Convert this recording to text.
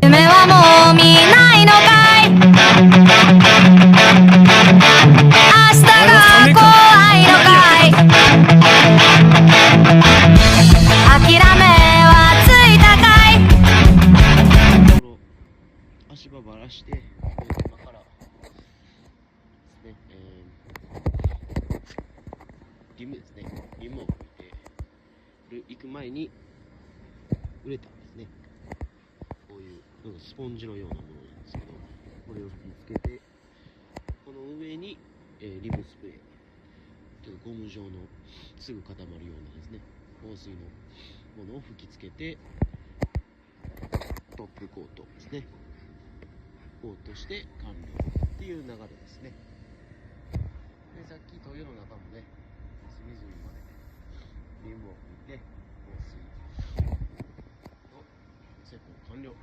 夢はもう見ないのかい。明日が怖いのかい。諦めはついたかい。足場ばらして、今からですね、リムですね、リムを吹いて行く前にウレタンですね、こういうなんかスポンジのようなものなんですけど、これを吹きつけて、この上に、リムスプレー、ちょっとゴム状のすぐ固まるようなですね、防水のものを吹きつけて、トップコートですね、コートして完了っていう流れですね。で、さっきトイレの中もね、隅々までリムを吹いて防水と施工完了。